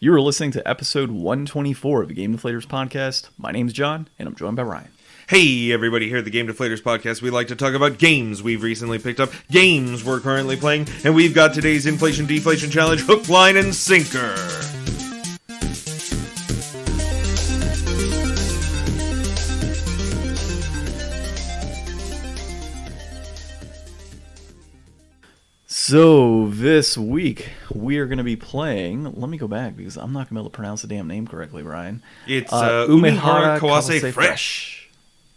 You are listening to episode 124 of the Game Deflators Podcast. My name's John, and I'm joined by Ryan. Hey everybody, here at the Game Deflators Podcast, we like to talk about games we've recently picked up, games we're currently playing, and we've got today's Inflation Deflation Challenge, Hook, Line, and Sinker. So, this week, we are going to be playing... Let me go back, because I'm not going to be able to pronounce the damn name correctly, Ryan. It's Umihara Kawase Fresh.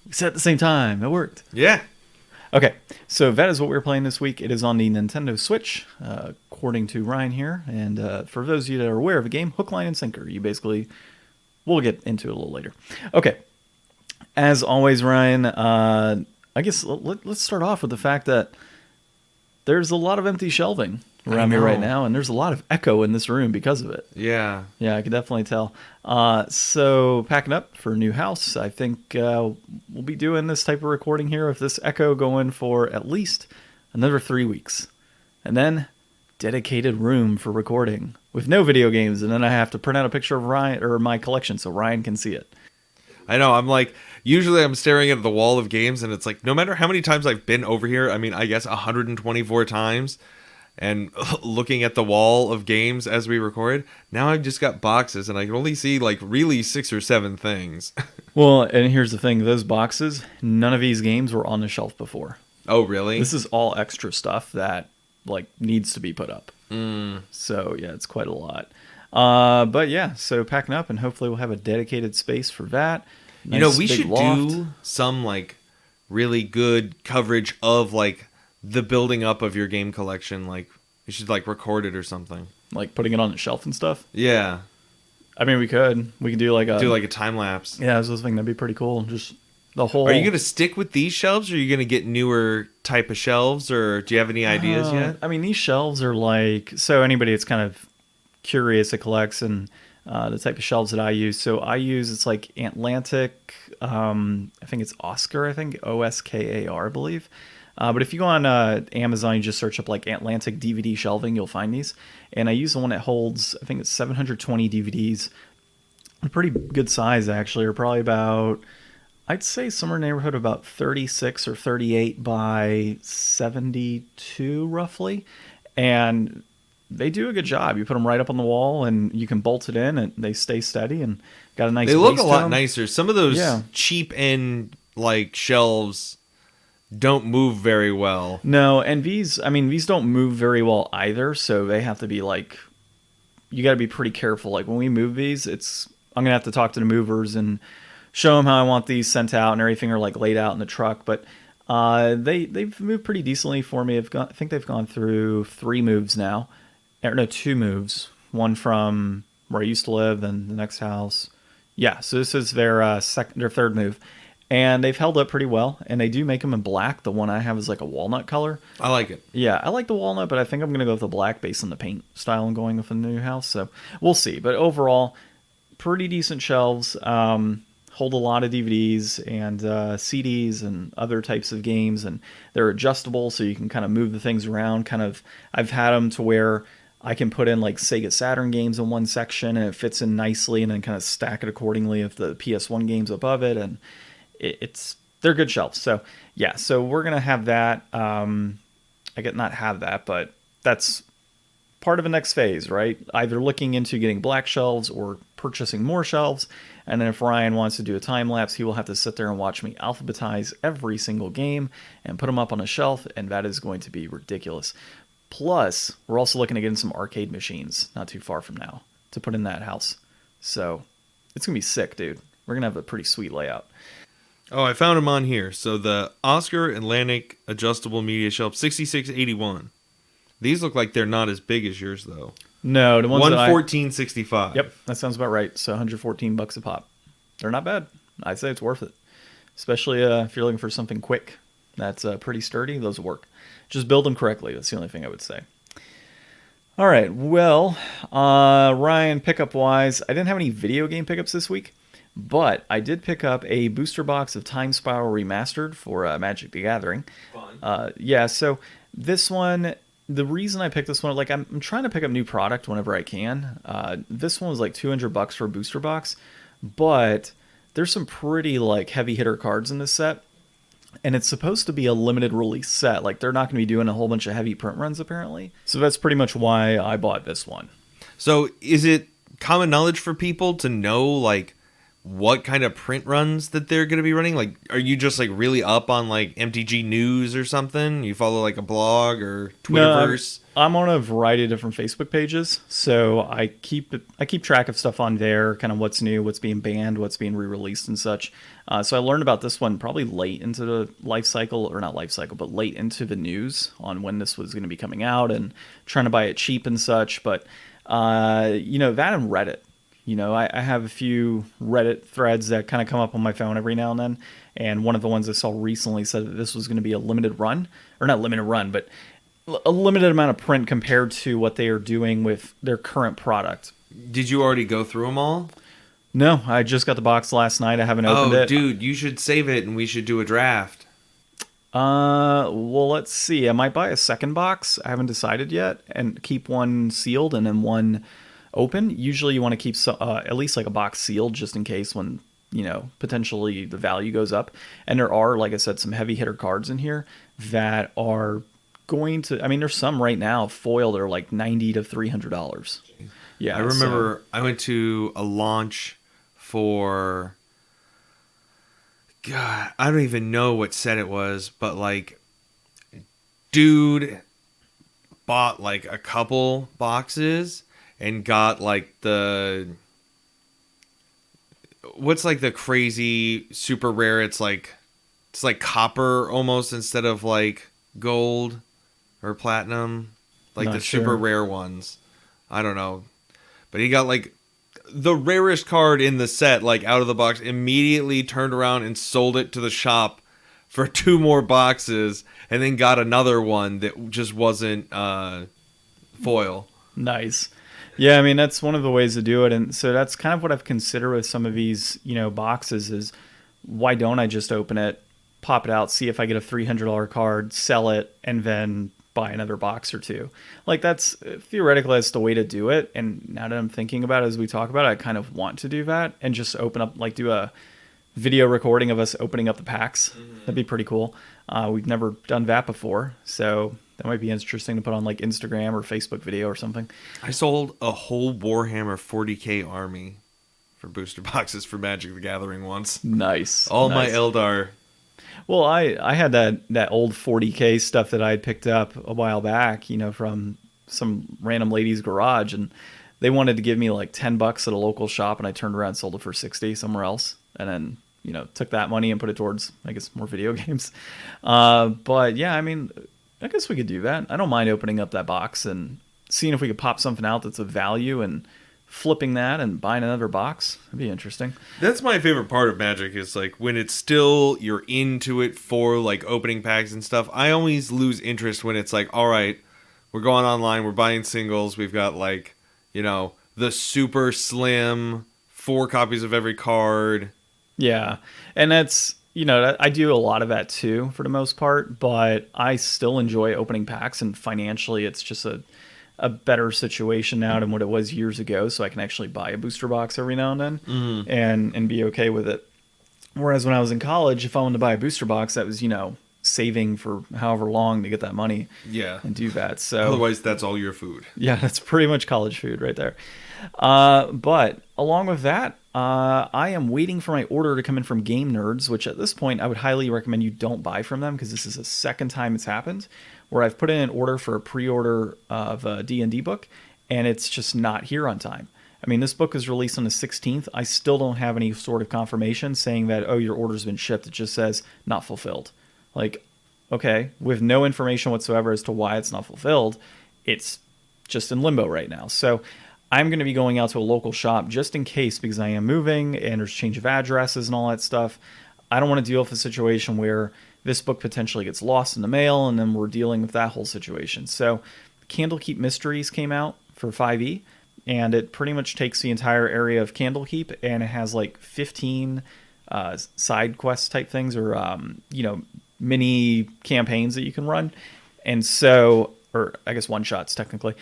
We said at the same time. That worked. Yeah. Okay, so that is what we're playing this week. It is on the Nintendo Switch, according to Ryan here. And for those of you that are aware of the game, Hook, Line, and Sinker. You basically... We'll get into it a little later. Okay. As always, Ryan, I guess let's start off with the fact that there's a lot of empty shelving around me right now, and there's a lot of echo in this room because of it. Yeah. Yeah, I can definitely tell. So, packing up for a new house. I think we'll be doing this type of recording here with this echo going for at least another 3 weeks. And then, dedicated room for recording with no video games, and then I have to print out a picture of Ryan or my collection so Ryan can see it. I know, I'm like, usually I'm staring at the wall of games, and it's like, no matter how many times I've been over here, I mean, I guess 124 times, and looking at the wall of games as we record, now I've just got boxes, and I can only see, like, really 6 or 7 things. Well, and here's the thing, those boxes, none of these games were on the shelf before. Oh, really? This is all extra stuff that, like, needs to be put up. So, yeah, it's quite a lot. But yeah, so packing up, and hopefully we'll have a dedicated space for that. Nice, you know, we should loft. do some like really good coverage of like the building up of your game collection. Like we should like record it or something. Like putting it on the shelf and stuff. Yeah, I mean, we could do like a time lapse. Yeah, I was just thinking that'd be pretty cool. Just the whole. Are you gonna stick with these shelves, or are you gonna get newer type of shelves, or do you have any ideas yet? I mean, these shelves are like, so anybody that's kind of curious that collects and the type of shelves that I use. So I use, it's like Atlantic, I think it's Oscar, Oskar, I believe. But if you go on Amazon, you just search up like Atlantic DVD shelving, you'll find these. And I use the one that holds, I think it's 720 DVDs. A pretty good size, actually, or probably about, I'd say somewhere in the neighborhood of about 36 or 38 by 72, roughly. And they do a good job. You put them right up on the wall, and you can bolt it in, and they stay steady, and got a nice. They look base a lot to them. nicer. Some of those cheap end like shelves don't move very well. No, and these don't move very well either. So they have to be like, you got to be pretty careful. Like when we move these, I'm gonna have to talk to the movers and show them how I want these sent out and everything, or like laid out in the truck. But they've moved pretty decently for me. I think they've gone through 3 moves now. Or no, 2 moves. One from where I used to live, then the next house. Yeah, so this is their third move. And they've held up pretty well. And they do make them in black. The one I have is like a walnut color. I like it. Yeah, I like the walnut, but I think I'm going to go with the black based on the paint style I'm going with the new house. So we'll see. But overall, pretty decent shelves. Hold a lot of DVDs and CDs and other types of games. And they're adjustable, so you can kind of move the things around. I've had them to where I can put in like Sega Saturn games in one section, and it fits in nicely, and then kind of stack it accordingly if the PS1 games above it, and they're good shelves. So yeah, so we're gonna have that. I get not have that, but that's part of the next phase, right? Either looking into getting black shelves or purchasing more shelves, and then if Ryan wants to do a time lapse, he will have to sit there and watch me alphabetize every single game and put them up on a shelf, and that is going to be ridiculous. Plus, we're also looking at getting some arcade machines not too far from now to put in that house. So, it's going to be sick, dude. We're going to have a pretty sweet layout. Oh, I found them on here. So, the Oscar Atlantic Adjustable Media Shelf 6681. These look like they're not as big as yours, though. No, the ones that I... 114.65. Yep, that sounds about right. So, $114 a pop. They're not bad. I'd say it's worth it. Especially if you're looking for something quick that's pretty sturdy, those will work. Just build them correctly. That's the only thing I would say. All right. Well, Ryan, pickup-wise, I didn't have any video game pickups this week, but I did pick up a booster box of Time Spiral Remastered for Magic the Gathering. Fun. Yeah, so this one, the reason I picked this one, like I'm trying to pick up new product whenever I can. This one was like $200 for a booster box, but there's some pretty like heavy hitter cards in this set, and it's supposed to be a limited release set. Like they're not going to be doing a whole bunch of heavy print runs apparently. So that's pretty much why I bought this one. So is it common knowledge for people to know like what kind of print runs that they're going to be running? Like, are you just like really up on like MTG news or something? You follow like a blog or Twitterverse? No, I'm on a variety of different Facebook pages, so I keep track of stuff on there, kind of what's new, what's being banned, what's being re-released and such. So I learned about this one probably late into the life cycle, or not life cycle, but late into the news on when this was going to be coming out, and trying to buy it cheap and such. But that and Reddit. I have a few Reddit threads that kind of come up on my phone every now and then. And one of the ones I saw recently said that this was going to be a limited run, or not limited run, but a limited amount of print compared to what they are doing with their current product. Did you already go through them all? No, I just got the box last night. I haven't opened it. Oh, dude, you should save it and we should do a draft. Well, let's see. I might buy a second box. I haven't decided yet, and keep one sealed and then one open. Usually you want to keep at least like a box sealed just in case when, potentially the value goes up. And there are, like I said, some heavy hitter cards in here that are going to, there's some right now foil that are like $90 to $300. Yeah. I remember I went to a launch for, God, I don't even know what set it was, but like, dude bought like a couple boxes and got like what's like the crazy super rare, it's like copper almost instead of like gold or platinum, like Not the sure. super rare ones. I don't know. But he got like the rarest card in the set, like out of the box, immediately turned around and sold it to the shop for 2 more boxes, and then got another one that just wasn't foil. Nice. Yeah, that's one of the ways to do it. And so that's kind of what I've considered with some of these, boxes is why don't I just open it, pop it out, see if I get a $300 card, sell it, and then buy another box or two. Like that's theoretically that's the way to do it. And now that I'm thinking about it as we talk about it, I kind of want to do that and just open up, like do a video recording of us opening up the packs. Mm-hmm. That'd be pretty cool. We've never done that before, so that might be interesting to put on like Instagram or Facebook video or something. I sold a whole Warhammer 40k army for booster boxes for Magic the Gathering once. Nice. All nice. my Eldar. Well, I had that old 40k stuff that I had picked up a while back, from some random lady's garage, and they wanted to give me like $10 at a local shop, and I turned around and sold it for $60 somewhere else, and then took that money and put it towards, I guess, more video games. But yeah, I guess we could do that. I don't mind opening up that box and seeing if we could pop something out that's of value and flipping that and buying another box. That'd be interesting. That's my favorite part of Magic is like when it's still, you're into it for like opening packs and stuff. I always lose interest when it's like, all right, we're going online, we're buying singles. We've got like, the super slim 4 copies of every card. Yeah. And that's, I do a lot of that too for the most part, but I still enjoy opening packs, and financially it's just a better situation now than what it was years ago, so I can actually buy a booster box every now and then and be okay with it. Whereas when I was in college, if I wanted to buy a booster box, that was, saving for however long to get that money and do that. So otherwise, that's all your food. Yeah, that's pretty much college food right there. But along with that, I am waiting for my order to come in from Game Nerds, which at this point I would highly recommend you don't buy from them because this is the second time it's happened where I've put in an order for a pre-order of a D&D book, and it's just not here on time. This book was released on the 16th. I still don't have any sort of confirmation saying that, oh, your order's been shipped. It just says not fulfilled. Like, okay, with no information whatsoever as to why it's not fulfilled, it's just in limbo right now. So I'm going to be going out to a local shop just in case, because I am moving and there's change of addresses and all that stuff. I don't want to deal with a situation where this book potentially gets lost in the mail and then we're dealing with that whole situation. So Candlekeep Mysteries came out for 5e, and it pretty much takes the entire area of Candlekeep, and it has like 15 side quest type things or, mini campaigns that you can run. And so or I guess one-shots technically.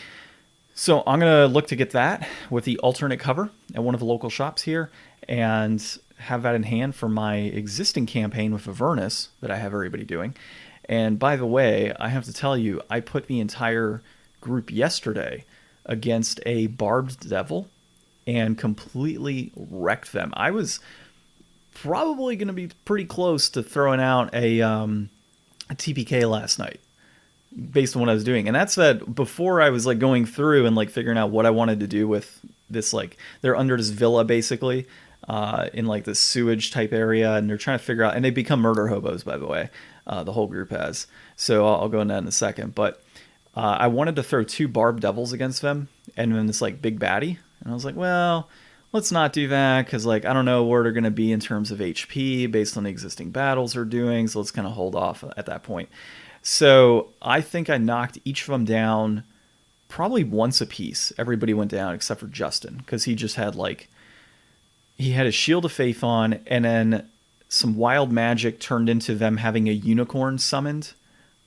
So I'm going to look to get that with the alternate cover at one of the local shops here and have that in hand for my existing campaign with Avernus that I have everybody doing. And by the way, I have to tell you, I put the entire group yesterday against a barbed devil and completely wrecked them. I was probably going to be pretty close to throwing out a TPK last night based on what I was doing. And that's that before I was like going through and like figuring out what I wanted to do with this, like they're under this villa basically in like this sewage type area, and they're trying to figure out, and they become murder hobos, by the way. The whole group has. So I'll go into that in a second. But I wanted to throw 2 barbed devils against them and then this like big baddie. And I was like, well, let's not do that because like I don't know where they're going to be in terms of HP based on the existing battles they're doing. So let's kind of hold off at that point. So I think I knocked each of them down probably once a piece. Everybody went down except for Justin because he just had like, he had his Shield of Faith on, and then some wild magic turned into them having a unicorn summoned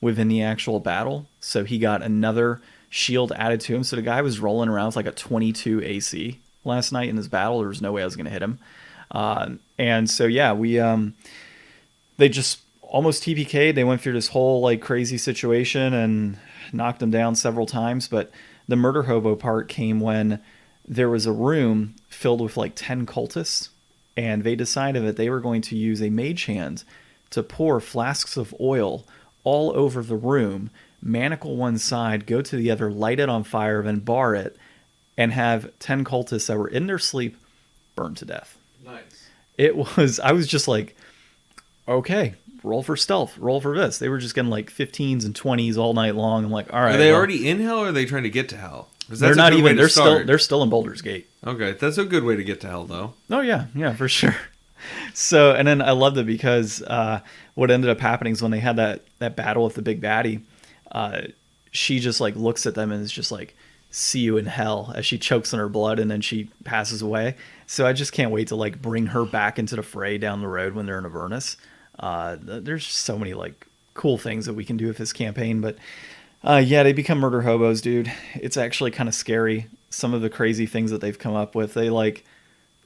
within the actual battle. So he got another shield added to him. So the guy was rolling around with like a 22 AC last night in his battle. There was no way I was going to hit him. And so, yeah, they just almost TPK'd. They went through this whole like crazy situation and knocked him down several times. But the murder hobo part came when there was a room filled with like 10 cultists, and they decided that they were going to use a mage hand to pour flasks of oil all over the room, manacle one side, go to the other, light it on fire, then bar it, and have 10 cultists that were in their sleep burned to death. Nice. I was just like, okay, roll for stealth, roll for this. They were just getting like 15s and 20s all night long. I'm like, all right. Are they already in hell, or are they trying to get to hell? They're not even. They're still in Baldur's Gate. Okay, that's a good way to get to hell, though. Oh yeah, for sure. So, and then I loved it because what ended up happening is when they had that battle with the big baddie, she just like looks at them and is just like, "See you in hell," as she chokes on her blood and then she passes away. So I just can't wait to like bring her back into the fray down the road when they're in Avernus. There's so many like cool things that we can do with this campaign, but. Yeah, they become murder hobos, dude. It's actually kind of scary. Some of the crazy things that they've come up with. They like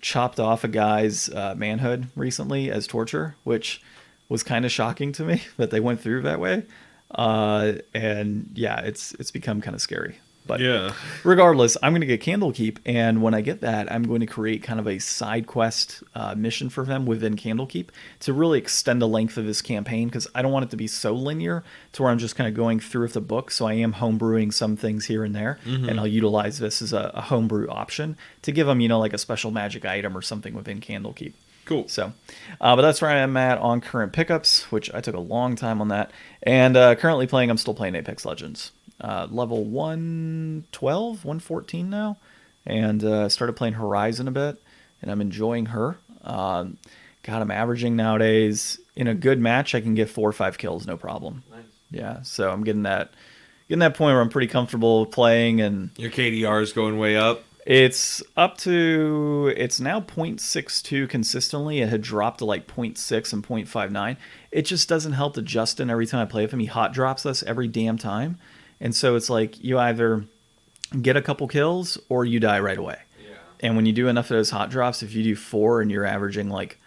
chopped off a guy's manhood recently as torture, which was kind of shocking to me that they went through that way. And yeah, it's become kind of scary. But yeah, regardless, I'm going to get Candlekeep, and when I get that, I'm going to create kind of a side quest mission for them within Candlekeep to really extend the length of this campaign, because I don't want it to be so linear to where I'm just kind of going through with the book. So I am homebrewing some things here and there, and I'll utilize this as a homebrew option to give them, like a special magic item or something within Candlekeep. Cool. So, but that's where I am at on current pickups, which I took a long time on that. And currently playing, I'm still playing Apex Legends. Level 112, 114 now. And started playing Horizon a bit, and I'm enjoying her. God, I'm averaging nowadays, in a good match, I can get 4 or 5 kills, no problem. Nice. Yeah, so I'm getting that point where I'm pretty comfortable playing. And your KDR is going way up. It's now 0.62 consistently. It had dropped to like 0.6 and 0.59. It just doesn't help to Justin every time I play with him. He hot drops us every damn time. And so it's like you either get a couple kills or you die right away. Yeah. And when you do enough of those hot drops, if you do 4 and you're averaging like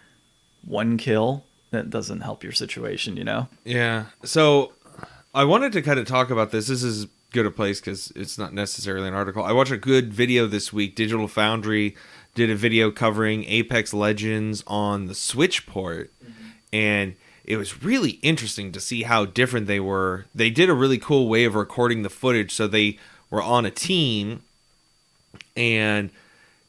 1 kill, that doesn't help your situation, Yeah. So I wanted to kind of talk about this. This is good a place because it's not necessarily an article. I watched a good video this week. Digital Foundry did a video covering Apex Legends on the Switch port, and it was really interesting to see how different they were. They did a really cool way of recording the footage. So they were on a team, and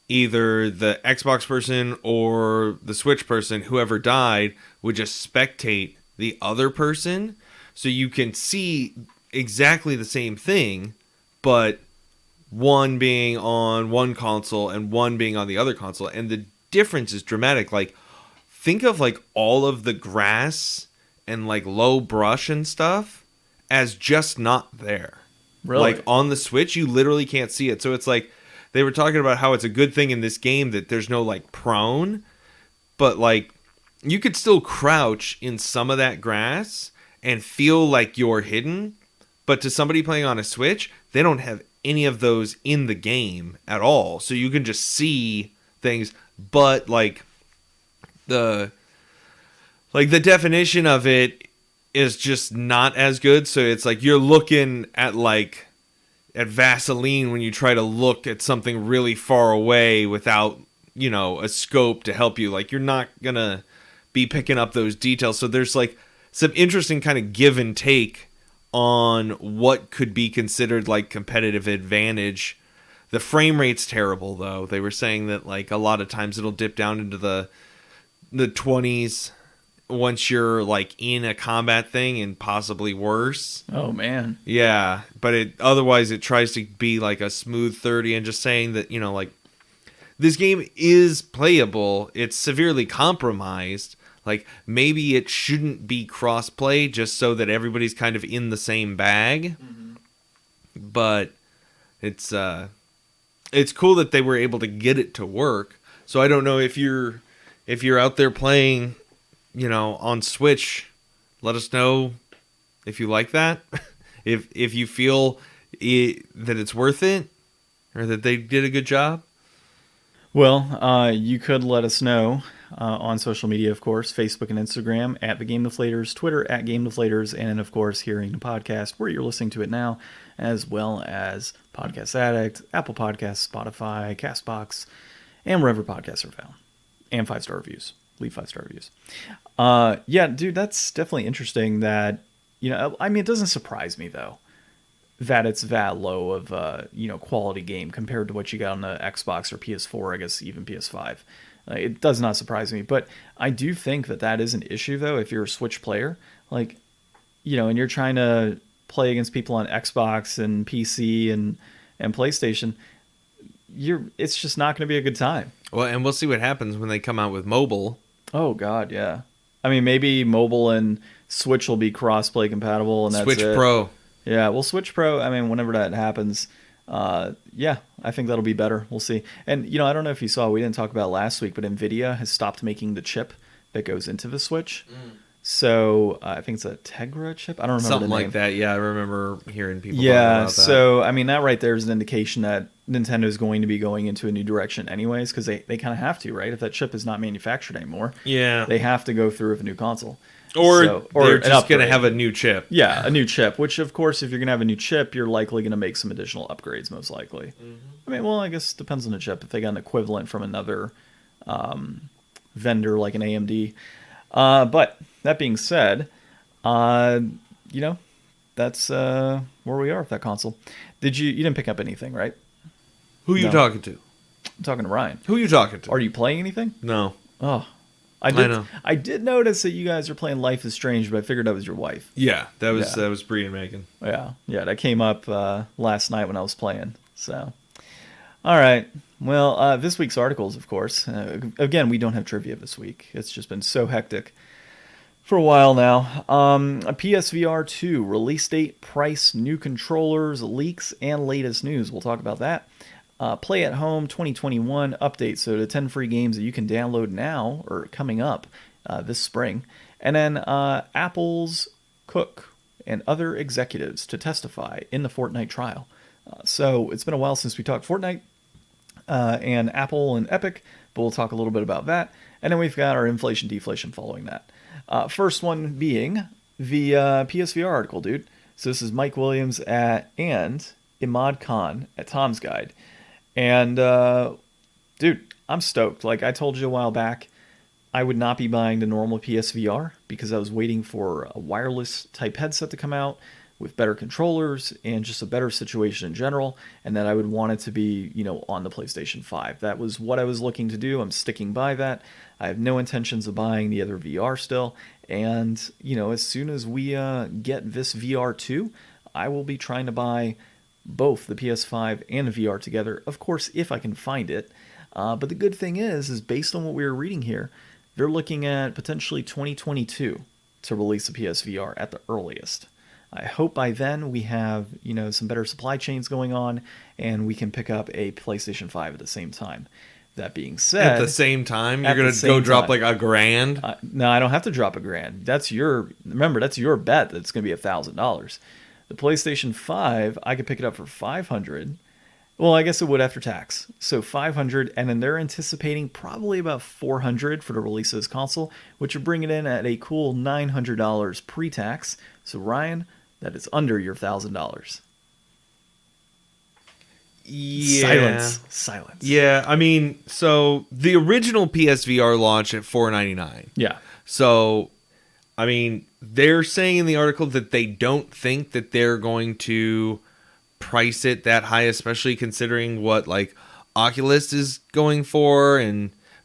either the Xbox person or the Switch person, whoever died, would just spectate the other person. So you can see exactly the same thing, but one being on one console and one being on the other console. And the difference is dramatic. Like, think of like all of the grass and like low brush and stuff as just not there. Really? Like on the Switch, you literally can't see it. So it's like they were talking about how it's a good thing in this game that there's no like prone, but like you could still crouch in some of that grass and feel like you're hidden, But to somebody playing on a Switch, they don't have any of those in the game at all. So you can just see things, but like the definition of it is just not as good. So it's like you're looking at Vaseline when you try to look at something really far away without, a scope to help you. Like, you're not gonna be picking up those details. So there's like some interesting kind of give and take on what could be considered like competitive advantage. The frame rate's terrible, though. They were saying that like a lot of times it'll dip down into the 20s once you're like in a combat thing, and possibly worse. Oh man. Yeah, but otherwise it tries to be like a smooth 30, and just saying that, like, this game is playable. It's severely compromised. Like, maybe it shouldn't be cross-play just so that everybody's kind of in the same bag. Mm-hmm. But it's cool that they were able to get it to work. So I don't know if you're out there playing, on Switch, let us know if you like that. if you feel that it's worth it, or that they did a good job. Well, you could let us know on social media, of course, Facebook and Instagram at the Game Deflators, Twitter at Game Deflators, and of course, hearing the podcast where you're listening to it now, as well as Podcast Addict, Apple Podcasts, Spotify, Castbox, and wherever podcasts are found. And 5-star reviews. Leave 5-star reviews. Yeah, dude, that's definitely interesting that, it doesn't surprise me, though, that it's that low of quality game compared to what you got on the Xbox or PS4, I guess even PS5. It does not surprise me, but I do think that is an issue, though, if you're a Switch player, like, and you're trying to play against people on Xbox and PC and PlayStation, it's just not going to be a good time. Well, and we'll see what happens when they come out with mobile. Oh God, yeah. I mean, maybe mobile and Switch will be cross-play compatible, and that's Switch it. Pro. Yeah, well, Switch Pro, I mean, whenever that happens, yeah, I think that'll be better. We'll see. And, I don't know if you saw, we didn't talk about it last week, but NVIDIA has stopped making the chip that goes into the Switch. So I think it's a Tegra chip. I don't remember something the name. like that. Yeah, I remember hearing people talking about that. So, I mean, that right there is an indication that Nintendo is going to be going into a new direction anyways, because they kind of have to, right? If that chip is not manufactured anymore, yeah, they have to go through with a new console. Or they're just going to have a new chip. Yeah, a new chip, which, of course, if you're going to have a new chip, you're likely going to make some additional upgrades, most likely. Mm-hmm. I mean, well, I guess it depends on the chip. If they got an equivalent from another vendor, like an AMD. But that being said, that's where we are with that console. You didn't pick up anything, right? Who are you talking to? I'm talking to Ryan. Who are you talking to? Are you playing anything? No. Oh. I know. I did notice that you guys are playing Life is Strange, but I figured that was your wife. Yeah, that was Bree and Megan. Yeah, that came up last night when I was playing. So, all right. Well, this week's articles, of course. Again, we don't have trivia this week. It's just been so hectic for a while now. A PSVR 2 release date, price, new controllers, leaks, and latest news. We'll talk about that. Play at Home 2021 update. So the 10 free games that you can download now or coming up this spring. And then Apple's Cook and other executives to testify in the Fortnite trial. So it's been a while since we talked Fortnite and Apple and Epic, but we'll talk a little bit about that. And then we've got our inflation deflation following that. First one being the PSVR article, dude. So this is Mike Williams and Imad Khan at Tom's Guide. And, dude, I'm stoked. Like I told you a while back, I would not be buying the normal PSVR because I was waiting for a wireless type headset to come out with better controllers and just a better situation in general, and that I would want it to be, on the PlayStation 5. That was what I was looking to do. I'm sticking by that. I have no intentions of buying the other VR still, and, as soon as we get this VR 2, I will be trying to buy both the PS5 and the VR together, of course, if I can find it. But the good thing is based on what we were reading here, they're looking at potentially 2022 to release the PSVR at the earliest. I hope by then we have, some better supply chains going on and we can pick up a PlayStation 5 at the same time. That being said... At the same time? You're going to go drop like $1,000? No, I don't have to drop $1,000. That's your bet that it's going to be $1,000. The PlayStation 5, I could pick it up for 500. Well, I guess it would after tax. So 500, and then they're anticipating probably about 400 for the release of this console, which would bring it in at a cool $900 pre-tax. So Ryan, that is under your $1,000. Yeah. Silence. Yeah, I mean, so the original PSVR launched at $499. Yeah. So, I mean, they're saying in the article that they don't think that they're going to price it that high, especially considering what like Oculus is going for.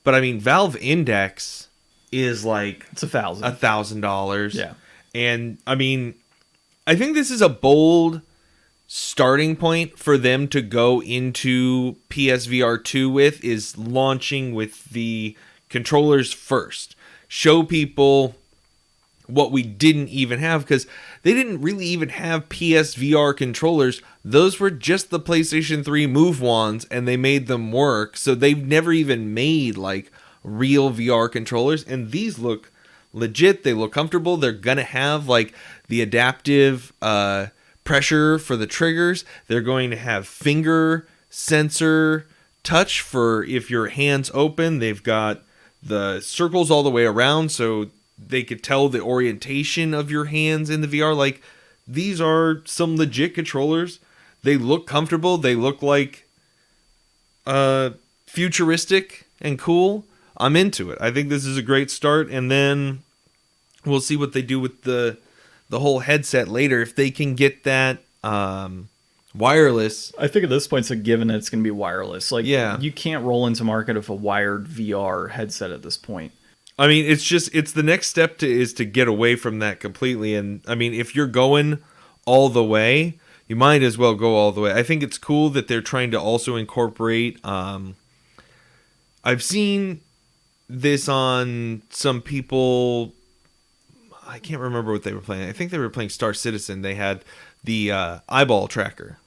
But I mean, Valve Index is like It's $1,000. $1,000. Yeah. And I mean, I think this is a bold starting point for them to go into PSVR 2 with, is launching with the controllers first. Show people what we didn't even have, because they didn't really even have PSVR controllers. Those were just the PlayStation 3 Move Wands, and they made them work. So they've never even made like real VR controllers, and these look legit. They look comfortable. They're gonna have like the adaptive pressure for the triggers. They're going to have finger sensor touch for if your hand's open. They've got the circles all the way around, so they could tell the orientation of your hands in the VR. Like, these are some legit controllers. They look comfortable. They look like futuristic and cool. I'm into it. I think this is a great start, and then we'll see what they do with the whole headset later. If they can get that wireless. I think at this point it's a given that it's going to be wireless. Like, yeah, you can't roll into market with a wired VR headset at this point. I mean, it's the next step is to get away from that completely. And I mean, if you're going all the way, you might as well go all the way. I think it's cool that they're trying to also incorporate. I've seen this on some people. I can't remember what they were playing. I think they were playing Star Citizen. They had the eyeball tracker.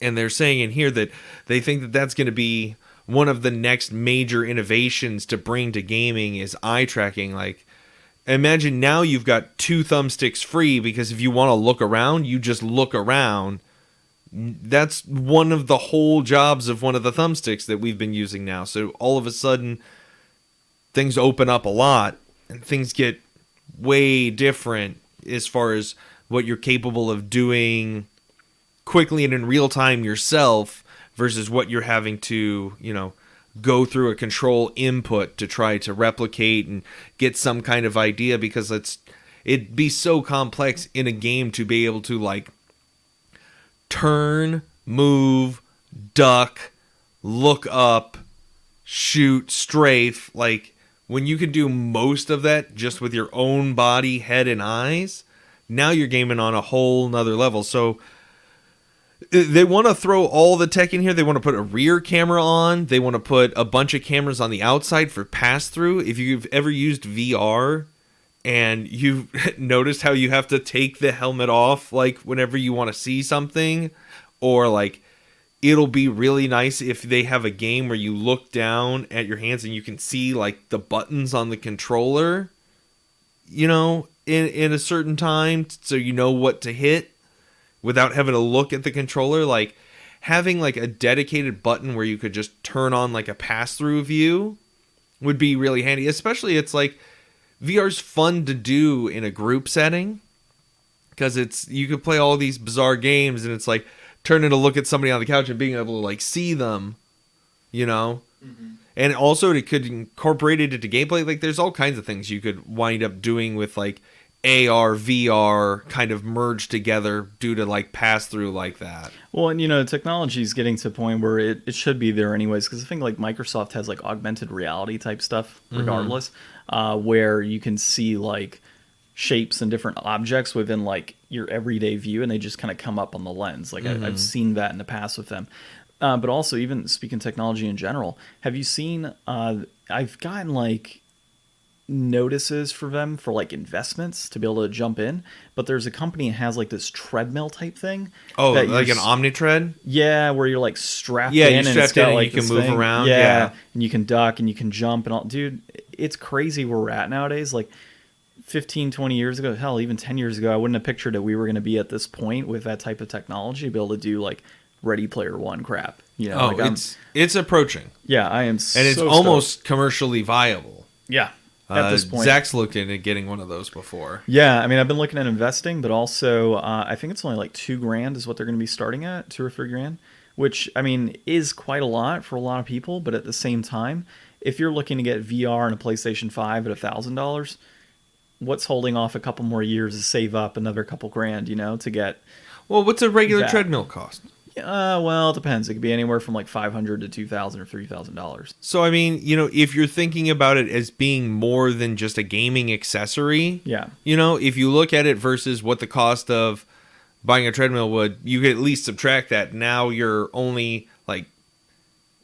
And they're saying in here that they think that that's going to be one of the next major innovations to bring to gaming is eye tracking. Like, imagine now you've got 2 thumbsticks free, because if you want to look around, you just look around. That's one of the whole jobs of one of the thumbsticks that we've been using now. So all of a sudden, things open up a lot, and things get way different as far as what you're capable of doing quickly and in real time yourself versus what you're having to, go through a control input to try to replicate and get some kind of idea, because it'd be so complex in a game to be able to like turn, move, duck, look up, shoot, strafe. Like, when you can do most of that just with your own body, head, and eyes, now you're gaming on a whole nother level. So they want to throw all the tech in here. They want to put a rear camera on. They want to put a bunch of cameras on the outside for pass-through. If you've ever used VR and you've noticed how you have to take the helmet off like whenever you want to see something, or like it'll be really nice if they have a game where you look down at your hands and you can see like the buttons on the controller, in a certain time, so you know what to hit without having to look at the controller. Like, having like a dedicated button where you could just turn on like a pass-through view would be really handy. Especially, it's like VR's fun to do in a group setting, because you could play all these bizarre games, and it's like turning to look at somebody on the couch and being able to like see them, Mm-hmm. And also it could incorporate it into gameplay. Like, there's all kinds of things you could wind up doing with like AR, VR kind of merged together due to like pass through like that. Well, and technology is getting to a point where it should be there anyways, because I think like Microsoft has like augmented reality type stuff regardless, where you can see like shapes and different objects within like your everyday view, and they just kind of come up on the lens. Like I've seen that in the past with them. But also, even speaking technology in general, have you seen, I've gotten like notices for them for like investments to be able to jump in, but there's a company that has like this treadmill type thing. Oh, like an Omnitread? Yeah, where you're like strapped in. Yeah, you're strapped in, and, it's got, and like, you can this move around. Yeah, and you can duck and you can jump and all. Dude, it's crazy where we're at nowadays. Like, 15, 20 years ago, hell, even 10 years ago, I wouldn't have pictured that we were going to be at this point with that type of technology, to be able to do like Ready Player One crap. You know, Oh, like it's approaching. yeah, I am, And it's almost commercially viable. yeah. At this point, Zach's looked into getting one of those before. yeah. I mean, I've been looking at investing, but also I think it's only like $2,000 is what they're going to be starting at, $2,000 or $3,000, which I mean is quite a lot for a lot of people. But at the same time, if you're looking to get VR and a PlayStation 5 at $1,000, what's holding off a couple more years to save up another couple grand, you know, to get? Well, what's a regular that. treadmill cost? Well, it depends. It could be anywhere from like $500 to $2,000 or $3,000. So, I mean, you know, if you're thinking about it as being more than just a gaming accessory, Yeah. you know, if you look at it versus what the cost of buying a treadmill would, you could at least subtract that. Now you're only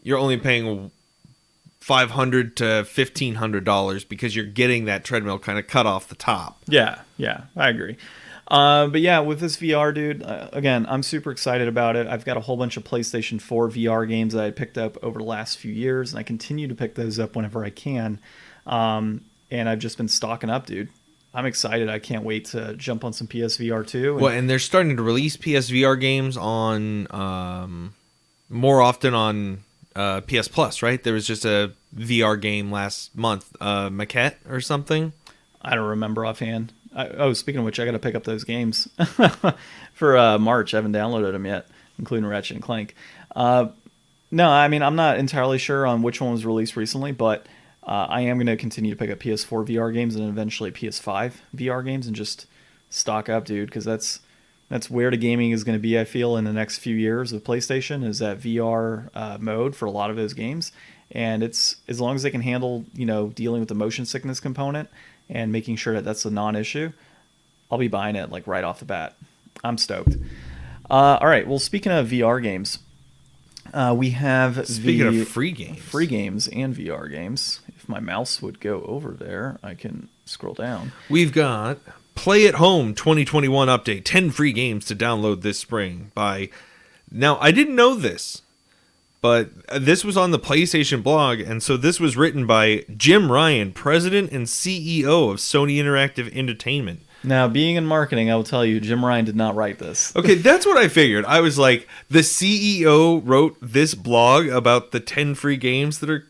paying $500 to $1,500 because you're getting that treadmill kind of cut off the top. Yeah, I agree. But yeah, with this VR, dude, again, I'm super excited about it. I've got a whole bunch of PlayStation 4 VR games that I picked up over the last few years, and I continue to pick those up whenever I can. And I've just been stocking up, dude. I'm excited. I can't wait to jump on some PSVR 2. Well, and they're starting to release PSVR games on more often on PS Plus, right? There was just a VR game last month, Maquette or something. I don't remember offhand. Speaking of which, I got to pick up those games for March. I haven't downloaded them yet, including Ratchet and Clank. No, I mean, I'm not entirely sure on which one was released recently, but I am going to continue to pick up PS4 VR games and eventually PS5 VR games and just stock up, dude, because that's where the gaming is going to be, I feel, in the next few years with PlayStation, is that VR mode for a lot of those games. And it's as long as they can handle, you know, dealing with the motion sickness component and making sure that that's a non-issue, I'll be buying it like right off the bat. I'm stoked. All right. Well, speaking of VR games, we have Speaking of free games and VR games. If my mouse would go over there, I can scroll down. We've got Play at Home 2021 update, 10 free games to download this spring by... Now, I didn't know this, but this was on the PlayStation blog, and so this was written by Jim Ryan, president and CEO of Sony Interactive Entertainment. Now, being in marketing, I will tell you, Jim Ryan did not write this. Okay, that's what I figured. I was like, the CEO wrote this blog about the 10 free games that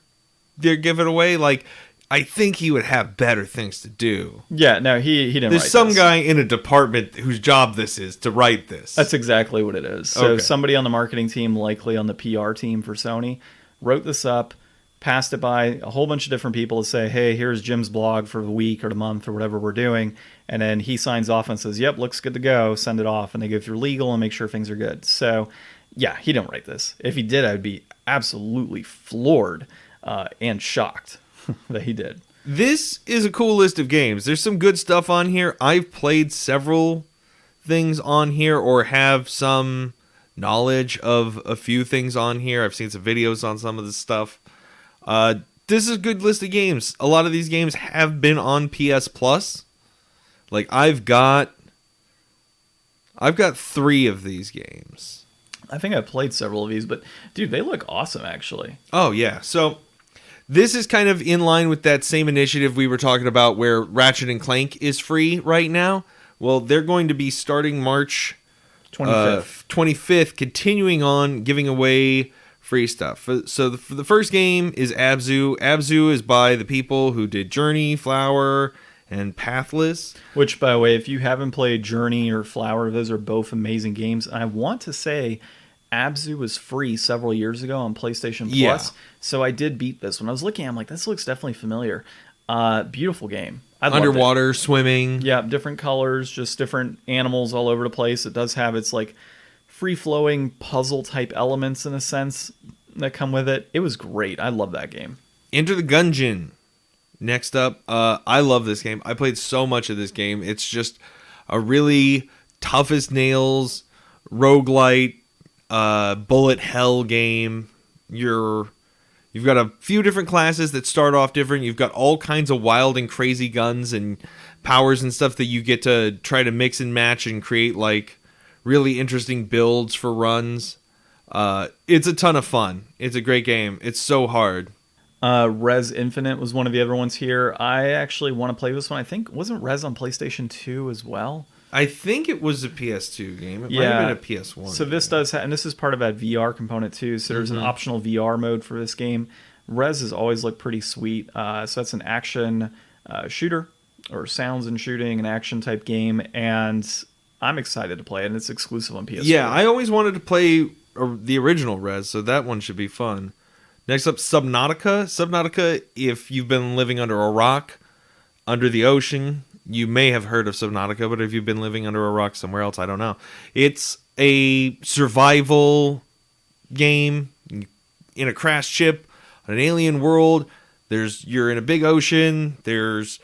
they're giving away? Like, I think he would have better things to do. Yeah, no, he didn't write this. There's some guy in a department whose job this is to write this. That's exactly what it is. So somebody on the marketing team, likely on the PR team for Sony, wrote this up, passed it by a whole bunch of different people to say, hey, here's Jim's blog for the week or the month or whatever we're doing. And then he signs off and says, yep, looks good to go, send it off. And they go through legal and make sure things are good. So, yeah, he didn't write this. If he did, I'd be absolutely floored and shocked that he did. This is a cool list of games. There's some good stuff on here. I've played several things on here or have some knowledge of a few things on here. I've seen some videos on some of this stuff. This is a good list of games. A lot of these games have been on PS Plus. Like, I've got 3 of these games. I think I've played several of these, but dude, they look awesome, actually. Oh, yeah. So this is kind of in line with that same initiative we were talking about where Ratchet and Clank is free right now. Well, they're going to be starting March 25th, continuing on giving away free stuff. So the first game is Abzu. Abzu is by the people who did Journey, Flower, and Pathless. Which, by the way, if you haven't played Journey or Flower, those are both amazing games. And I want to say Abzu was free several years ago on PlayStation Plus. Yeah. So I did beat this. When I was looking, I'm like, this looks definitely familiar. Beautiful game. Underwater, swimming. Yeah, different colors, just different animals all over the place. It does have its like free-flowing puzzle-type elements in a sense that come with it. It was great. I love that game. Enter the Gungeon. Next up, I love this game. I played so much of this game. It's just a really tough as nails, roguelite, bullet hell game. You've got a few different classes that start off different. You've got all kinds of wild and crazy guns and powers and stuff that you get to try to mix and match and create like really interesting builds for runs. It's a ton of fun. It's a great game. It's so hard. Res Infinite was one of the other ones here. I actually want to play this one. I think, wasn't Res on PlayStation 2 as well? I think it was a PS2 game. It might Yeah. have been a PS1. So this does, and this is part of that VR component too. So there's an optional VR mode for this game. Res has always looked pretty sweet. So that's an action shooter, or sounds and shooting, an action type game, and I'm excited to play it. And it's exclusive on PS4. Yeah, I always wanted to play the original Res, so that one should be fun. Next up, Subnautica. Subnautica, if you've been living under a rock, under the ocean, you may have heard of Subnautica, but if you've been living under a rock somewhere else, I don't know. It's a survival game in a crashed ship on an alien world. You're in a big ocean. There's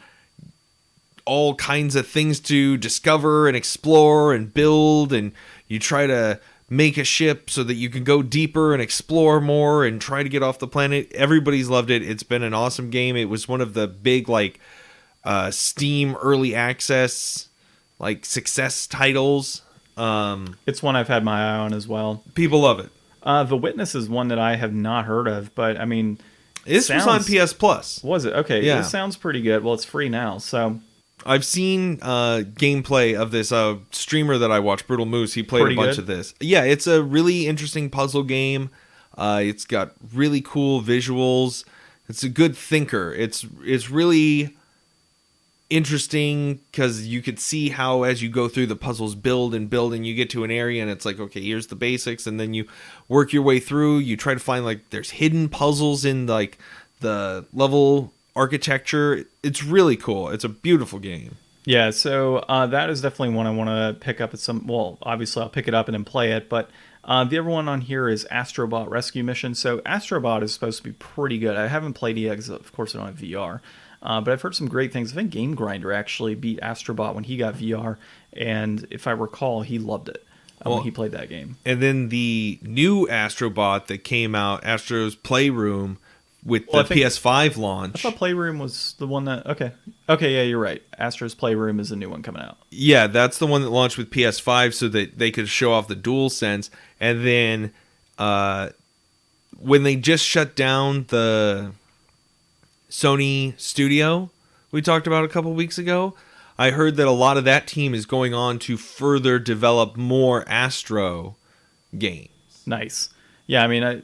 all kinds of things to discover and explore and build, and you try to make a ship so that you can go deeper and explore more and try to get off the planet. Everybody's loved it. It's been an awesome game. It was one of the big Steam early access success titles. It's one I've had my eye on as well. People love it. The Witness is one that I have not heard of, but I mean, this was on PS Plus. Was it? Okay, yeah. This sounds pretty good. Well, it's free now, so I've seen gameplay of this streamer that I watch, Brutal Moose. He played a bunch of this. Yeah, it's a really interesting puzzle game. It's got really cool visuals. It's a good thinker. It's really interesting because you could see how as you go through the puzzles build and you get to an area and it's like, okay, here's the basics, and then you work your way through. You try to find there's hidden puzzles in the level architecture. It's really cool. It's a beautiful game. Yeah, so that is definitely one I want to pick up at some. Well, obviously I'll pick it up and then play it, but the other one on here is Astrobot Rescue Mission. So Astrobot is supposed to be pretty good. I haven't played it yet because of course I don't have VR, but I've heard some great things. I think Game Grinder actually beat Astrobot when he got VR, and if I recall, he loved it when he played that game. And then the new Astrobot that came out, Astro's Playroom, with the PS5 launch. I thought Playroom was the one that... Okay, yeah, you're right. Astro's Playroom is a new one coming out. Yeah, that's the one that launched with PS5 so that they could show off the DualSense. And then when they just shut down the Sony studio we talked about a couple weeks ago, I heard that a lot of that team is going on to further develop more Astro games. Nice. Yeah, I mean...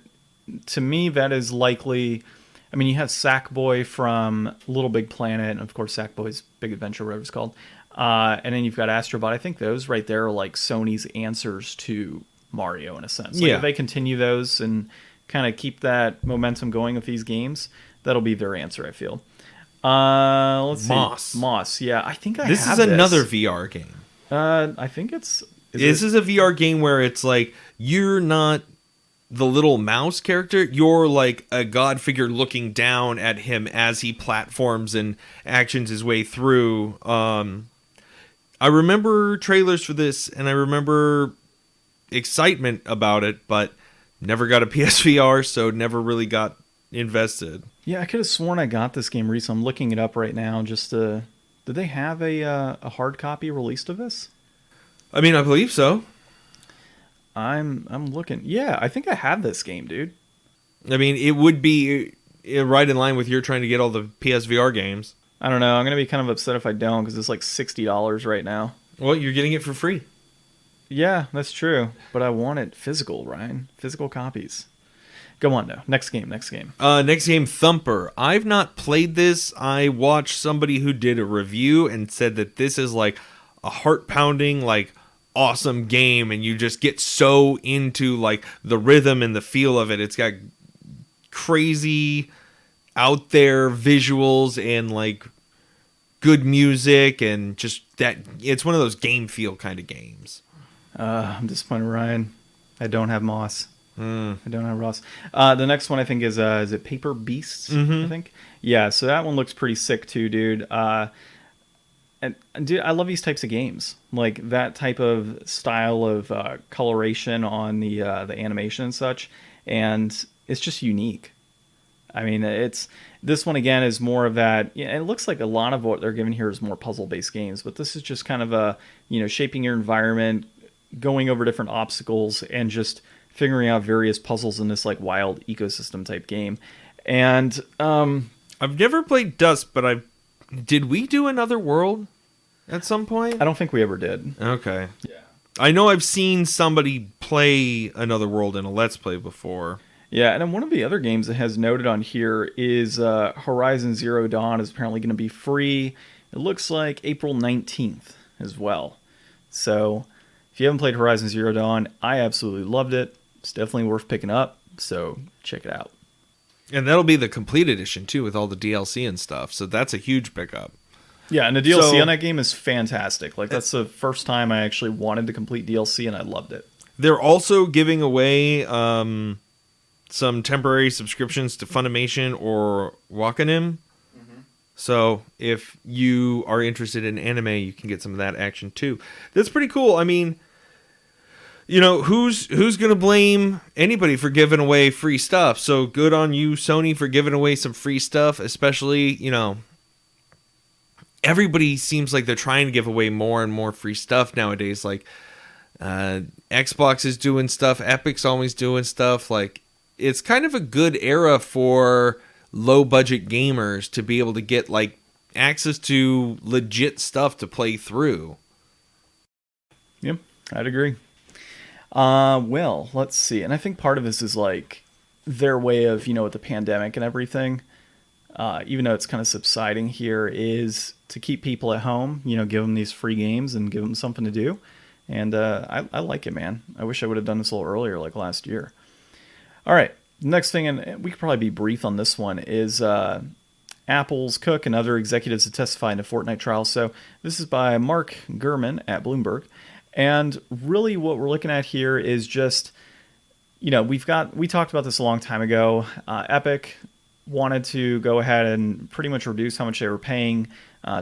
to me, that is likely... I mean, you have Sackboy from Little Big Planet, and of course Sackboy's Big Adventure, whatever it's called. And then you've got Astrobot. I think those right there are Sony's answers to Mario in a sense. If they continue those and kind of keep that momentum going with these games, that'll be their answer, I feel. Let's see. Moss, yeah. I think this is another VR game. I think it's... This is a VR game where it's you're not the little mouse character, you're a god figure looking down at him as he platforms and actions his way through. I remember trailers for this, and I remember excitement about it, but never got a PSVR, so never really got invested. Yeah, I could have sworn I got this game recently. I'm looking it up right now just to... Did they have a hard copy released of this? I mean, I believe so. I'm looking. Yeah, I think I have this game, dude. I mean, it would be right in line with your trying to get all the PSVR games. I don't know. I'm going to be kind of upset if I don't because it's $60 right now. Well, you're getting it for free. Yeah, that's true. But I want it physical, Ryan. Physical copies. Go on, though. Next game. Next game, Thumper. I've not played this. I watched somebody who did a review and said that this is a heart-pounding, awesome game, and you just get so into the rhythm and the feel of it. It's got crazy out there visuals and good music, and just that it's one of those game feel kind of games. I'm disappointed, Ryan. I don't have Moss. I don't have Ross. The next one I think is it Paper Beasts? I think. Yeah, so that one looks pretty sick too, dude. And dude, I love these types of games, that type of style of coloration on the animation and such, and it's just unique. I mean, this one again is more of that. Yeah, it looks like a lot of what they're giving here is more puzzle-based games, but this is just kind of a shaping your environment, going over different obstacles, and just figuring out various puzzles in this wild ecosystem type game. And I've never played Dust, but did we do Another World at some point? I don't think we ever did. Okay. Yeah. I know I've seen somebody play Another World in a Let's Play before. Yeah, and then one of the other games that has noted on here is Horizon Zero Dawn is apparently going to be free. It looks like April 19th as well. So if you haven't played Horizon Zero Dawn, I absolutely loved it. It's definitely worth picking up, so check it out. And that'll be the complete edition, too, with all the DLC and stuff. So that's a huge pickup. Yeah, and the DLC on that game is fantastic. Like, that's the first time I actually wanted the complete DLC, and I loved it. They're also giving away some temporary subscriptions to Funimation or Wakanim. Mm-hmm. So if you are interested in anime, you can get some of that action, too. That's pretty cool. I mean, you know, who's going to blame anybody for giving away free stuff? So good on you, Sony, for giving away some free stuff, especially, you know, everybody seems like they're trying to give away more and more free stuff nowadays. Like, Xbox is doing stuff, Epic's always doing stuff. Like, it's kind of a good era for low-budget gamers to be able to get, like, access to legit stuff to play through. Yep, I'd agree. Well, let's see. And I think part of this is, like, their way of, you know, with the pandemic and everything, even though it's kind of subsiding here, is to keep people at home, you know, give them these free games and give them something to do. And I like it, man. I wish I would have done this a little earlier, like last year. All right, next thing, and we could probably be brief on this one, is Apple's Cook and other executives to testify in a Fortnite trial. So this is by Mark Gurman at Bloomberg. And really what we're looking at here is just, you know, we talked about this a long time ago. Epic wanted to go ahead and pretty much reduce how much they were paying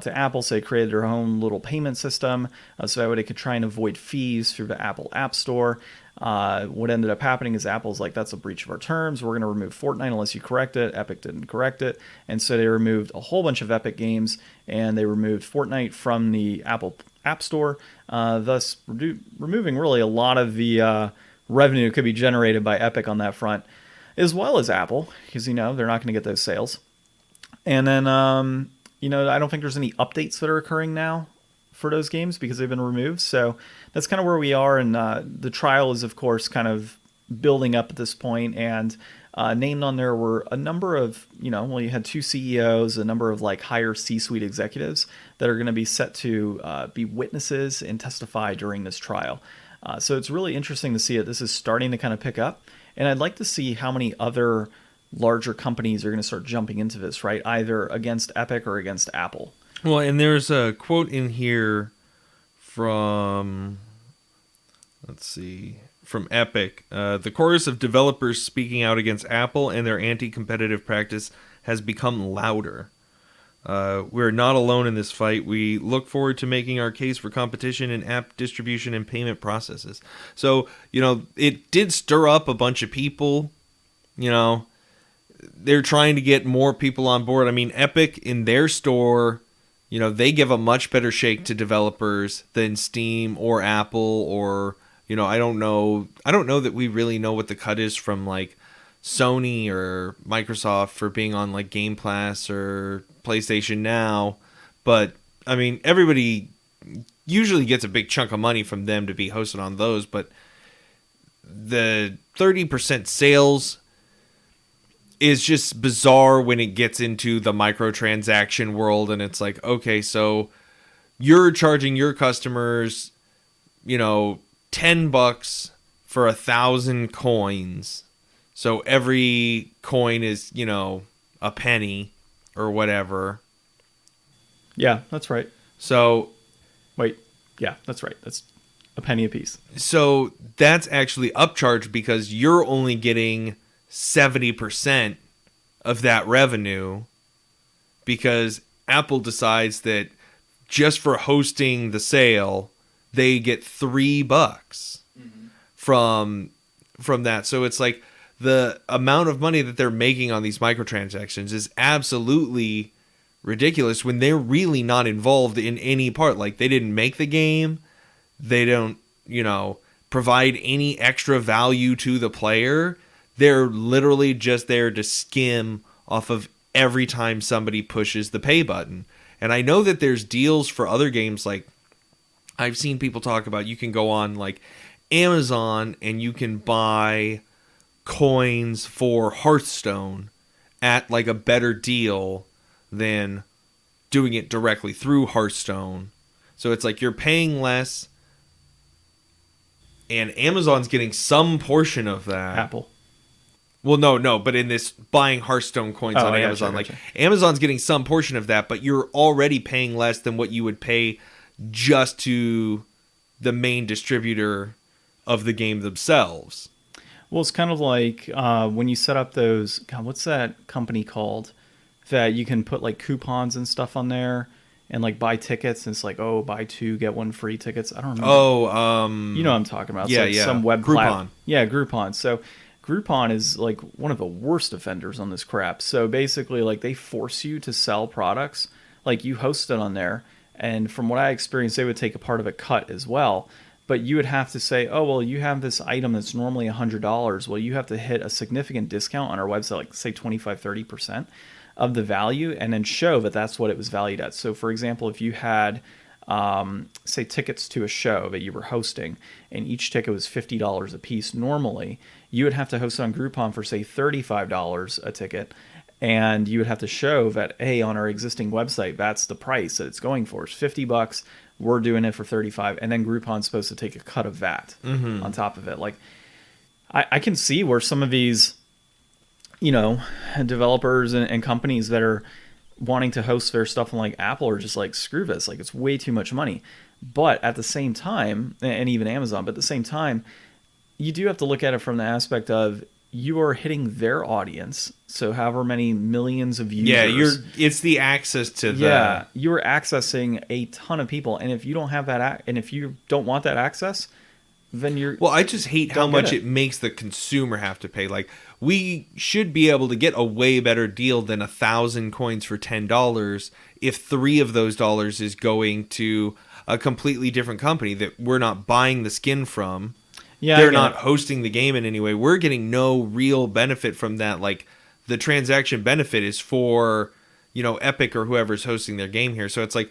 to Apple, so they created their own little payment system so that way they could try and avoid fees through the Apple App Store. What ended up happening is Apple's like, that's a breach of our terms. We're going to remove Fortnite unless you correct it. Epic didn't correct it. And so they removed a whole bunch of Epic games, and they removed Fortnite from the Apple App Store, thus removing really a lot of the revenue that could be generated by Epic on that front, as well as Apple, because, you know, they're not going to get those sales. And then, you know, I don't think there's any updates that are occurring now for those games because they've been removed. So that's kind of where we are. And the trial is, of course, kind of building up at this point. And named on there were a number of, you know, well, you had two CEOs, a number of like higher C-suite executives that are going to be set to be witnesses and testify during this trial. So it's really interesting to see it. This is starting to kind of pick up. And I'd like to see how many other larger companies are going to start jumping into this, right? Either against Epic or against Apple. Well, and there's a quote in here from, from Epic. The chorus of developers speaking out against Apple and their anti-competitive practice has become louder. We're not alone in this fight. We look forward to making our case for competition in app distribution and payment processes. So, you know, it did stir up a bunch of people. You know, they're trying to get more people on board. I mean, Epic in their store, you know, they give a much better shake to developers than Steam or Apple or, you know, I don't know that we really know what the cut is from like Sony or Microsoft for being on like Game Pass or PlayStation Now, but I mean, everybody usually gets a big chunk of money from them to be hosted on those, but the 30% sales is just bizarre when it gets into the microtransaction world, and it's like, okay, so you're charging your customers, you know, $10 for 1,000 coins, so every coin is, you know, a penny or whatever. Yeah, that's right. So, wait, yeah, that's right. That's a penny a piece. So that's actually upcharged because you're only getting 70% of that revenue because Apple decides that just for hosting the sale, they get $3 from that. So it's like the amount of money that they're making on these microtransactions is absolutely ridiculous when they're really not involved in any part. Like, they didn't make the game. They don't, you know, provide any extra value to the player. They're literally just there to skim off of every time somebody pushes the pay button. And I know that there's deals for other games, like I've seen people talk about you can go on like Amazon and you can buy coins for Hearthstone at like a better deal than doing it directly through Hearthstone. So it's like you're paying less and Amazon's getting some portion of that. Apple. Well, no, but in this buying Hearthstone coins on Amazon, like Amazon's getting some portion of that, but you're already paying less than what you would pay just to the main distributor of the game themselves. Well, it's kind of like when you set up those, God, what's that company called? That you can put like coupons and stuff on there and like buy tickets. And it's like, oh, buy 2, get 1 free tickets. I don't remember. Oh, you know what I'm talking about. It's yeah, like yeah. Some web Groupon. Yeah, Groupon. So Groupon is like one of the worst offenders on this crap. So basically, like they force you to sell products. Like you host it on there. And from what I experienced, they would take a part of a cut as well. But you would have to say, oh, well, you have this item that's normally $100. Well, you have to hit a significant discount on our website, like say 25, 30% of the value, and then show that that's what it was valued at. So, for example, if you had, say, tickets to a show that you were hosting, and each ticket was $50 a piece normally, you would have to host it on Groupon for, say, $35 a ticket. And you would have to show that, hey, on our existing website, that's the price that it's going for. It's $50. We're doing it for $35, and then Groupon's supposed to take a cut of that on top of it. Like, I can see where some of these, you know, developers and companies that are wanting to host their stuff on like Apple are just like, screw this, like it's way too much money. But at the same time, and even Amazon, but at the same time, you do have to look at it from the aspect of you are hitting their audience. So however many millions of users. Yeah, it's the access to the... Yeah, you're accessing a ton of people. And if you don't have that, and if you don't want that access, then you're... Well, I just hate how much it makes the consumer have to pay. Like, we should be able to get a way better deal than 1,000 coins for $10 if 3 of those dollars is going to a completely different company that we're not buying the skin from. Yeah, they're not hosting the game in any way. We're getting no real benefit from that. Like, the transaction benefit is for, you know, Epic or whoever's hosting their game here. So it's like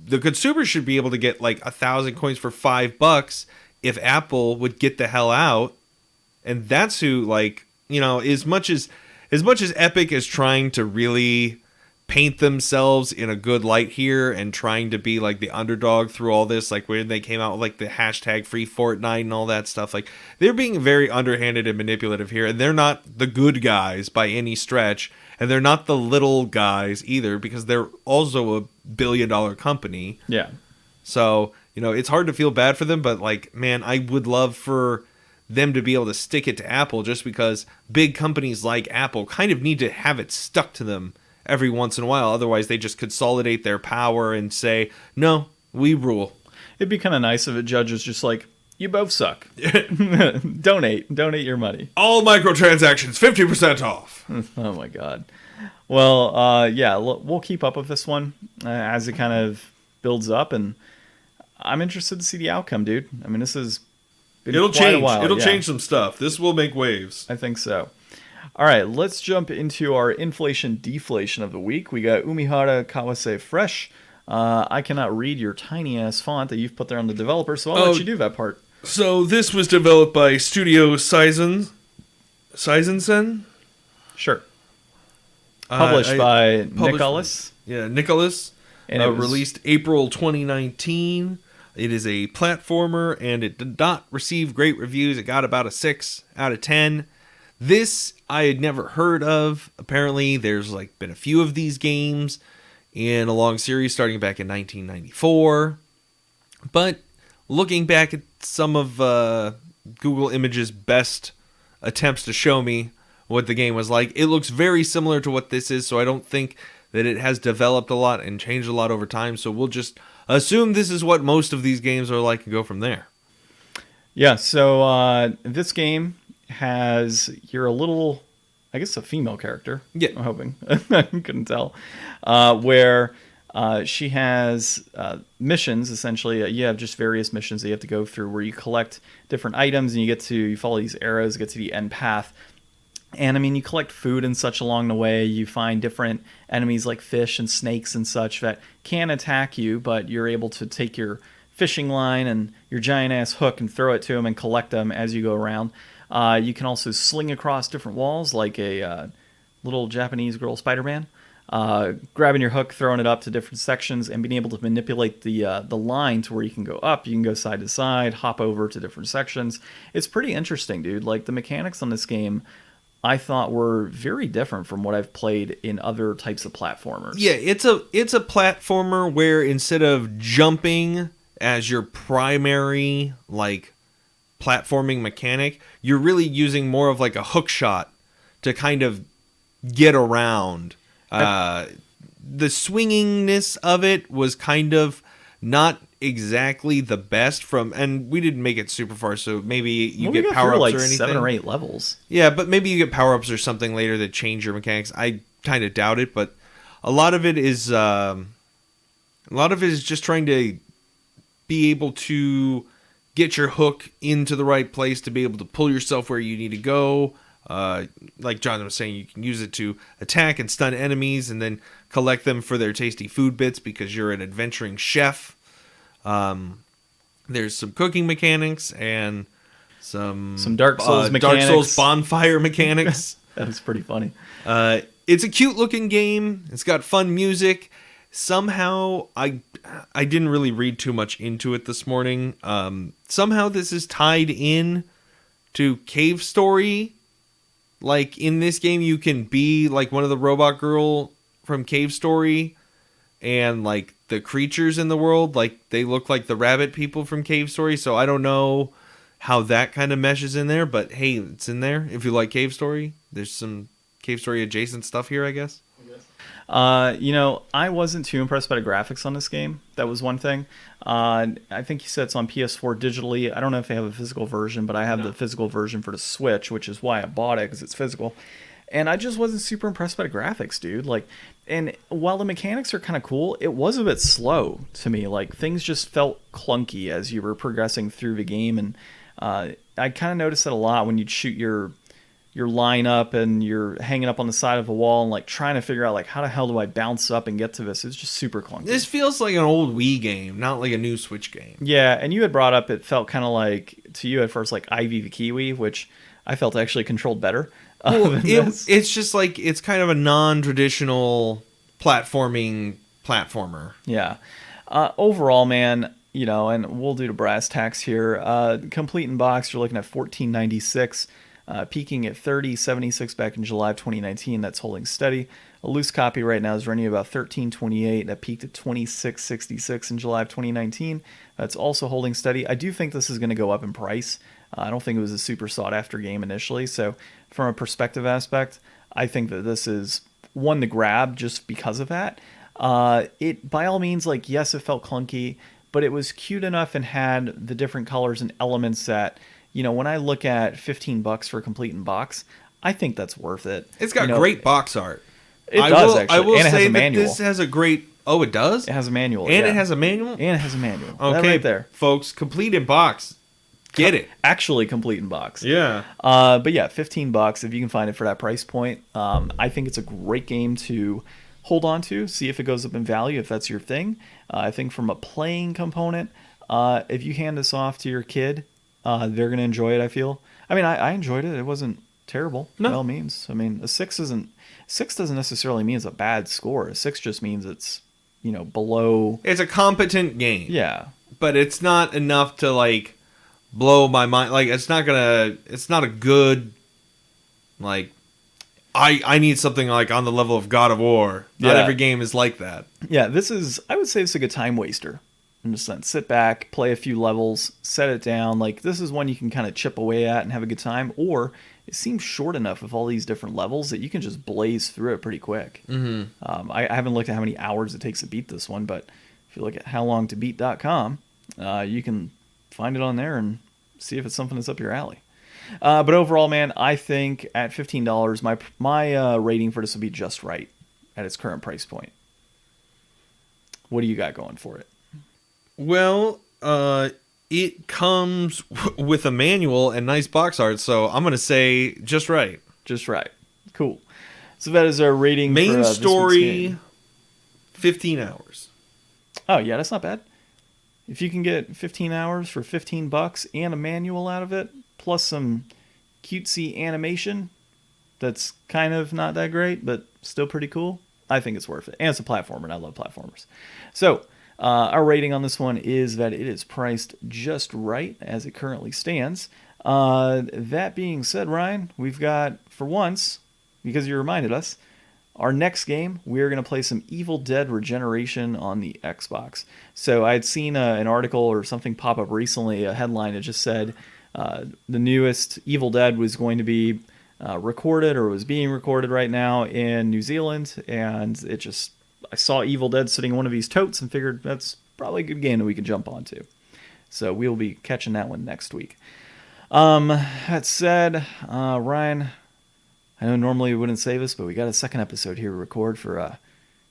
the consumer should be able to get like 1,000 coins for $5 if Apple would get the hell out. And that's who, like, you know, as much as Epic is trying to really paint themselves in a good light here and trying to be like the underdog through all this, like when they came out with like the hashtag free Fortnite and all that stuff, like they're being very underhanded and manipulative here, and they're not the good guys by any stretch, and they're not the little guys either, because they're also a billion-dollar company. Yeah. So, you know, it's hard to feel bad for them, but like, man, I would love for them to be able to stick it to Apple, just because big companies like Apple kind of need to have it stuck to them every once in a while. Otherwise, they just consolidate their power and say, no, we rule. It'd be kind of nice if a judge was just like, you both suck. Donate your money. All microtransactions, 50% off. Oh my God. Well, yeah, we'll keep up with this one as it kind of builds up, and I'm interested to see the outcome, dude. I mean, this is it'll change. It'll change some stuff. This will make waves. I think so. All right, let's jump into our inflation deflation of the week. We got Umihara Kawase Fresh. I cannot read your tiny ass font that you've put there on the developer, so I'll let you do that part. So this was developed by Studio Seizensen? Sure. Published by Nicholas. Yeah, Nicholas. And it was released April 2019. It is a platformer, and it did not receive great reviews. It got about a 6 out of 10. This I had never heard of. Apparently, there's like been a few of these games in a long series starting back in 1994. But looking back at some of Google Images' best attempts to show me what the game was like, it looks very similar to what this is, so I don't think that it has developed a lot and changed a lot over time. So we'll just assume this is what most of these games are like and go from there. Yeah, so this game you're a little, I guess, a female character. Yeah. I'm hoping. I couldn't tell. Where she has missions, essentially. You have just various missions that you have to go through where you collect different items, and you follow these arrows, get to the end path. And I mean, you collect food and such along the way. You find different enemies like fish and snakes and such that can attack you, but you're able to take your fishing line and your giant ass hook and throw it to them and collect them as you go around. You can also sling across different walls like a little Japanese girl Spider-Man. Grabbing your hook, throwing it up to different sections, and being able to manipulate the line to where you can go up, you can go side to side, hop over to different sections. It's pretty interesting, dude. Like, the mechanics on this game, I thought were very different from what I've played in other types of platformers. Yeah, it's a platformer where instead of jumping as your primary like platforming mechanic, you're really using more of like a hook shot to kind of get around. The swingingness of it was kind of not exactly the best and we didn't make it super far, so maybe you get power-ups like or anything. 7 or 8 levels. Yeah, but maybe you get power-ups or something later that change your mechanics. I kind of doubt it, but a lot of it is just trying to be able to get your hook into the right place to be able to pull yourself where you need to go. Like John was saying, you can use it to attack and stun enemies and then collect them for their tasty food bits because you're an adventuring chef. There's some cooking mechanics and some Dark Souls mechanics. Dark Souls bonfire mechanics. That was pretty funny. It's a cute looking game. It's got fun music. Somehow, I didn't really read too much into it this morning. Somehow this is tied in to Cave Story. Like, in this game, you can be, like, one of the robot girl from Cave Story. And, like, the creatures in the world, like, they look like the rabbit people from Cave Story. So I don't know how that kind of meshes in there. But, hey, it's in there. If you like Cave Story, there's some Cave Story adjacent stuff here, I guess. I wasn't too impressed by the graphics on this game. That was one thing. I think you said it's on PS4 digitally. I don't know if they have a physical version, but I have the physical version for the Switch, which is why I bought it, because it's physical. And I just wasn't super impressed by the graphics, dude. Like, and while the mechanics are kind of cool, it was a bit slow to me. Like, things just felt clunky as you were progressing through the game. And I kind of noticed that a lot when you'd shoot your line up and you're hanging up on the side of a wall and like trying to figure out like how the hell do I bounce up and get to this. It's just super clunky. This feels like an old Wii game, not like a new Switch game. Yeah, and you had brought up it felt kind of like to you at first like Ivy the Kiwi, which I felt actually controlled better. Well, it's just like it's kind of a non-traditional platformer. Yeah. Overall, man, and we'll do the brass tacks here. Complete in box, you're looking at $14.96. Peaking at $30.76 back in July of 2019. That's holding steady. A loose copy right now is running about $13.28. That peaked at $26.66 in July of 2019. That's also holding steady. I do think this is going to go up in price. I don't think it was a super sought after game initially. So from a perspective aspect, I think that this is one to grab just because of that. It by all means, like, yes, it felt clunky, but it was cute enough and had the different colors and elements that, when I look at $15 for a complete in box, I think that's worth it. It's got great box art. It does, actually. I will and it say has a manual. This has a great... Oh, it does? It has a manual. And it has a manual? And it has a manual. Okay, that right there. Folks, complete in box. Get it. Actually complete in box. Yeah. But yeah, $15 if you can find it for that price point. I think it's a great game to hold on to, see if it goes up in value, if that's your thing. I think from a playing component, if you hand this off to your kid, they're going to enjoy it, I feel. I mean, I enjoyed it. It wasn't terrible, by all means. I mean, a 6 doesn't necessarily mean it's a bad score. A 6 just means it's, below. It's a competent game. Yeah. But it's not enough to, like, blow my mind. Like, it's not a good, like, I need something, like, on the level of God of War. Not every game is like that. Yeah, I would say it's a good time waster. In a sense, sit back, play a few levels, set it down. Like, this is one you can kind of chip away at and have a good time. Or it seems short enough with all these different levels that you can just blaze through it pretty quick. Mm-hmm. I haven't looked at how many hours it takes to beat this one, but if you look at howlongtobeat.com, you can find it on there and see if it's something that's up your alley. But overall, man, I think at $15, my rating for this will be just right at its current price point. What do you got going for it? Well, it comes with a manual and nice box art, so I'm going to say just right. just right. Cool. So that is our rating Main for this week's story, game. 15 hours. Oh, yeah, that's not bad. If you can get 15 hours for $15 and a manual out of it, plus some cutesy animation that's kind of not that great, but still pretty cool, I think it's worth it. And it's a platformer, and I love platformers. So, our rating on this one is that it is priced just right as it currently stands. That being said, Ryan, we've got, for once, because you reminded us, our next game, we're going to play some Evil Dead Regeneration on the Xbox. So I had seen an article or something pop up recently, a headline that just said the newest Evil Dead was going to be recorded or was being recorded right now in New Zealand. And I saw Evil Dead sitting in one of these totes and figured that's probably a good game that we could jump onto. So we'll be catching that one next week. That said, Ryan, I know normally we wouldn't say this, but we got a second episode here to record for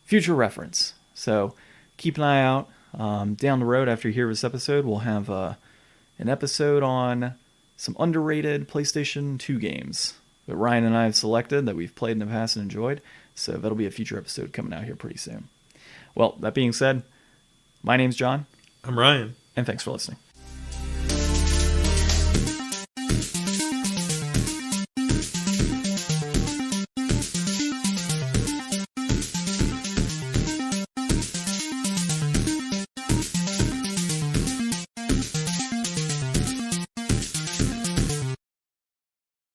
future reference. So keep an eye out. Down the road after you hear this episode, we'll have an episode on some underrated PlayStation 2 games that Ryan and I have selected that we've played in the past and enjoyed. So that'll be a future episode coming out here pretty soon. Well, that being said, my name's John. I'm Ryan. And thanks for listening.